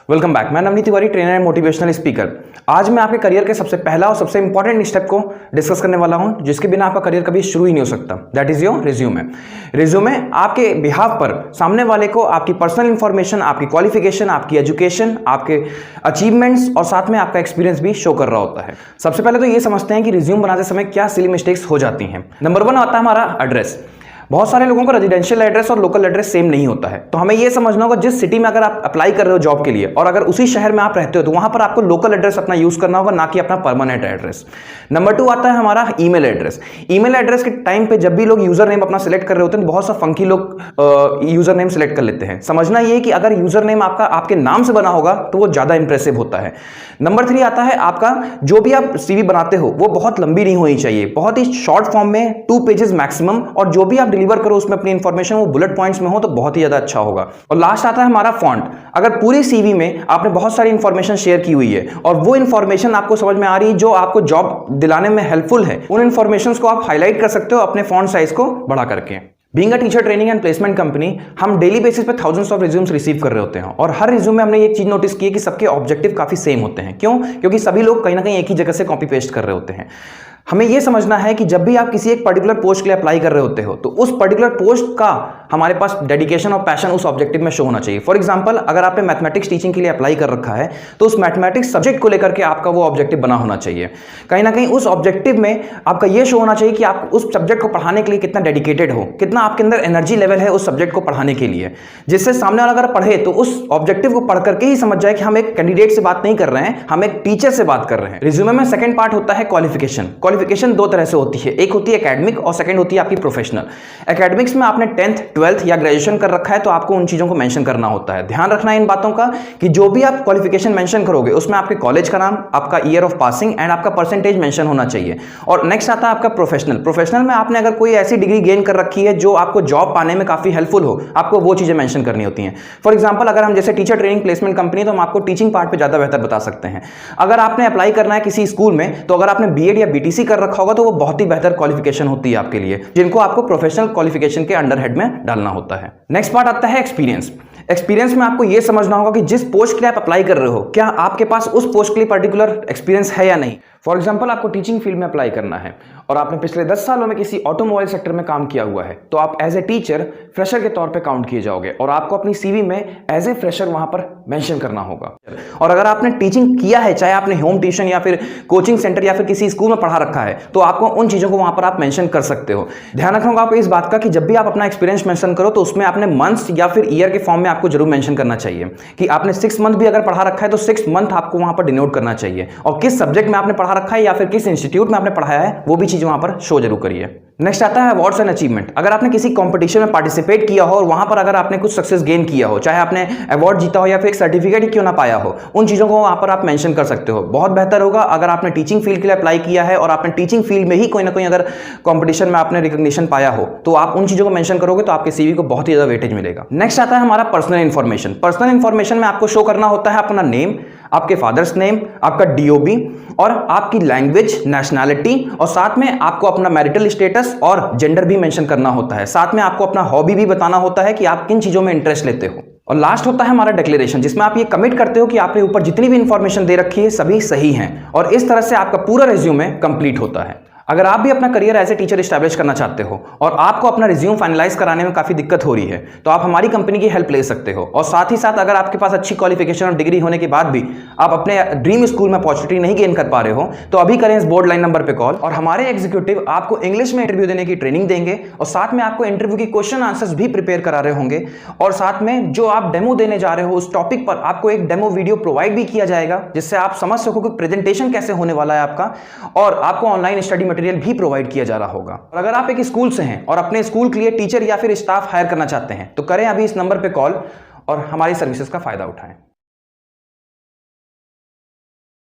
Welcome back. मैं Navneet Tiwari, trainer and motivational speaker. आज मैं आपके करियर के सबसे पहला और सबसे इंपॉर्टेंट स्टेप को डिस्कस करने वाला हूं, जिसके बिना आपका करियर कभी शुरू ही नहीं हो सकता। That is your resume. Resume आपके बिहाफ पर सामने वाले को आपकी पर्सनल इंफॉर्मेशन, आपकी क्वालिफिकेशन, आपकी एजुकेशन, आपके अचीवमेंट्स और साथ में आपका एक्सपीरियंस भी शो कर रहा होता है। सबसे पहले तो ये समझते हैं कि रिज्यूम बनाते समय क्या सिली मिस्टेक्स हो जाती हैं। नंबर 1 आता है हमारा एड्रेस। बहुत सारे लोगों का रेजिडेंशियल एड्रेस और लोकल एड्रेस सेम नहीं होता है, तो हमें यह समझना होगा जिस सिटी में अगर आप अप्लाई कर रहे हो जॉब के लिए और अगर उसी शहर में आप रहते हो तो वहां पर आपको लोकल एड्रेस अपना यूज करना होगा, ना कि अपना परमानेंट एड्रेस। नंबर 2 आता है हमारा ईमेल एड्रेस। ईमेल एड्रेस के टाइम पे जब भी लोग यूजर नेम अपना सिलेक्ट कर रहे होते हैं तो बहुत सा फंकी लोग यूजर नेम सिलेक्ट कर लेते हैं। समझना यह कि अगर यूजर नेम आपका आपके नाम से बना होगा तो वो ज्यादा इंप्रेसिव होता है। नंबर 3 आता है आपका जो भी आप सीवी बनाते हो वो बहुत लंबी नहीं होनी चाहिए, बहुत ही शॉर्ट फॉर्म में 2 पेजेस मैक्सिमम, और जो भी आप डिलीवर करो उसमें अपनी इंफॉर्मेशन वो बुलेट पॉइंट्स में हो तो बहुत ही ज्यादा अच्छा होगा। और लास्ट आता है हमारा फॉन्ट। अगर पूरी सीवी में आपने बहुत सारी इंफॉर्मेशन शेयर की हुई है और वो इंफॉर्मेशन आपको समझ में आ रही है जो आपको जॉब दिलाने में हेल्पफुल है, उन इंफॉर्मेशन को आप हाईलाइट कर सकते हो अपने फॉन्ट साइज को बढ़ा करके। Being a teacher training and placement company, हम डेली बेसिस पे थाउजेंड्स ऑफ रिज्यूम्स रिसीव कर रहे होते हैं और हर रिज्यूम में हमने एक चीज नोटिस की है कि सबके ऑब्जेक्टिव काफी सेम होते हैं। क्यों? क्योंकि सभी लोग कहीं ना कहीं एक ही जगह से कॉपी पेस्ट कर रहे होते हैं। हमें यह समझना है कि जब भी आप किसी एक पर्टिकुलर पोस्ट के लिए अप्लाई कर रहे होते हो तो उस पर्टिकुलर पोस्ट का हमारे पास डेडिकेशन और पैशन उस ऑब्जेक्टिव में शो होना चाहिए। फॉर एग्जांपल, अगर आपने मैथमेटिक्स टीचिंग के लिए अप्लाई कर रखा है तो उस मैथमेटिक्स सब्जेक्ट को लेकर के आपका वो ऑब्जेक्टिव बना होना चाहिए। कहीं ना कहीं उस ऑब्जेक्टिव में आपका यह शो होना चाहिए कि आप उस सब्जेक्ट को पढ़ाने के लिए कितना डेडिकेटेड हो, कितना आपके अंदर एनर्जी लेवल है उस सब्जेक्ट को पढ़ाने के लिए, जिससे सामने वाला अगर पढ़े तो उस ऑब्जेक्टिव को पढ़ करके ही समझ जाए कि हम एक कैंडिडेट से बात नहीं कर रहे हैं, हम एक टीचर से बात कर रहे हैं। रिज्यूमे में सेकंड पार्ट होता है क्वालिफिकेशन। क्वालिफिकेशन 2 तरह से होती है, एक होती है एकेडमिक और सेकंड होती है आपकी प्रोफेशनल। एकेडमिक्स में आपने 10th 12th या ग्रेजुएशन कर रखा है तो आपको उन चीजों को मेंशन करना होता है। ध्यान रखना है इन बातों का कि जो भी आप क्वालिफिकेशन मेंशन करोगे उसमें आपके कॉलेज का नाम, आपका ईयर ऑफ पासिंग एंड आपका परसेंटेज मेंशन होना चाहिए। और नेक्स्ट आता है आपका प्रोफेशनल। प्रोफेशनल में आपने अगर कोई ऐसी डिग्री गेन कर रखी है जो आपको जॉब पाने में काफी हेल्पफुल हो, आपको वो चीजें मेंशन करनी होती हैं। फॉर एग्जांपल, अगर हम जैसे टीचर ट्रेनिंग प्लेसमेंट कंपनी तो हम आपको टीचिंग पार्ट पे ज्यादा बेहतर बता सकते हैं। अगर आपने अप्लाई करना है किसी स्कूल में तो अगर आपने बीएड या बीटीसी कर रखा होगा तो वो बहुत ही बेहतर क्वालिफिकेशन होती है आपके लिए, जिनको आपको प्रोफेशनल क्वालिफिकेशन के अंडर हेड में डालना होता है। नेक्स्ट पार्ट आता है एक्सपीरियंस। एक्सपीरियंस में आपको यह समझना होगा कि जिस पोस्ट के लिए आप अप्लाई कर रहे हो क्या आपके पास उस पोस्ट के लिए पर्टिकुलर एक्सपीरियंस है या नहीं। फॉर एग्जांपल, आपको टीचिंग फील्ड में अप्लाई करना है और आपने पिछले 10 सालों में किसी ऑटोमोबाइल सेक्टर में काम किया हुआ है तो आप एज ए टीचर फ्रेशर के तौर पे काउंट किए जाओगे और आपको अपनी सीवी में एज ए फ्रेशर वहां पर मेंशन करना होगा। और अगर आपने टीचिंग किया है, चाहे आपने होम ट्यूशन या फिर कोचिंग सेंटर या फिर किसी स्कूल में पढ़ा रखा है, तो आपको उन चीजों को वहां पर आप मेंशन कर सकते हो। ध्यान रखना होगा आपको इस बात का कि जब भी आप अपना एक्सपीरियंस मेंशन करो तो उसमें आपने मंथ्स या फिर ईयर के फॉर्म में आपको जरूर मेंशन करना चाहिए कि आपने 6 मंथ भी अगर पढ़ा रखा है तो 6 मंथ आपको वहां पर डिनोट करना चाहिए, और किस सब्जेक्ट में आपने पढ़ा रखा है या फिर किस इंस्टीट्यूट में आपने पढ़ाया है वो भी चीज वहां पर शो जरूर करिए। नेक्स्ट आता है अवार्ड्स एंड अचीवमेंट। अगर आपने किसी कंपटीशन में पार्टिसिपेट किया हो और वहां पर अगर आपने कुछ सक्सेस गेन किया हो, चाहे आपने अवार्ड जीता हो या फिर एक सर्टिफिकेट ही क्यों ना पाया हो, उन चीजों को वहां पर आप मेंशन कर सकते हो। बहुत बेहतर होगा अगर आपने टीचिंग फील्ड के लिए अप्लाई किया है और आपने टीचिंग फील्ड में ही कोई ना कोई अगर कंपटीशन में आपने रिकॉग्निशन पाया हो तो आप उन चीजों को मेंशन करोगे तो आपके सीवी को बहुत ही ज्यादा वेटेज मिलेगा। नेक्स्ट आता है हमारा पर्सनल इंफॉर्मेशन। पर्सनल इंफॉर्मेशन में आपको शो करना होता है अपना नेम, आपके फादर्स नेम, आपका डीओबी और आपकी लैंग्वेज, नेशनैलिटी, और साथ में आपको अपना मैरिटल स्टेटस और जेंडर भी मेंशन करना होता है। साथ में आपको अपना हॉबी भी बताना होता है कि आप किन चीजों में इंटरेस्ट लेते हो। और लास्ट होता है हमारा डिक्लेरेशन, जिसमें आप ये कमिट करते हो कि आपने ऊपर जितनी भी इंफॉर्मेशन दे रखी है सभी सही हैं, और इस तरह से आपका पूरा रिज्यूमे कंप्लीट होता है। अगर आप भी अपना career as a teacher establish करना चाहते हो और आपको अपना रिज्यूम फाइनलाइज कराने में काफी दिक्कत हो रही है तो आप हमारी कंपनी की हेल्प ले सकते हो। और साथ ही साथ अगर आपके पास अच्छी क्वालिफिकेशन और डिग्री होने के बाद भी आप अपने ड्रीम स्कूल में अपॉर्चुनिटी नहीं गेन कर पा रहे हो तो अभी करें इस बोर्ड लाइन नंबर पे कॉल, और हमारे एग्जीक्यूटिव आपको इंग्लिश में इंटरव्यू देने की ट्रेनिंग देंगे और साथ में आपको इंटरव्यू की क्वेश्चन आंसर्स भी प्रिपेयर करा रहे होंगे, और साथ में जो आप डेमो देने जा रहे हो उस टॉपिक पर आपको एक डेमो वीडियो प्रोवाइड भी किया जाएगा जिससे आप समझ सको कि प्रेजेंटेशन कैसे होने वाला है आपका, और आपको ऑनलाइन स्टडी मटेरियल भी प्रोवाइड किया जा रहा होगा। और अगर आप एक स्कूल से हैं और अपने स्कूल के लिए टीचर या फिर स्टाफ हायर करना चाहते हैं तो करें अभी इस नंबर पे कॉल और हमारी सर्विसेज का फायदा उठाएं।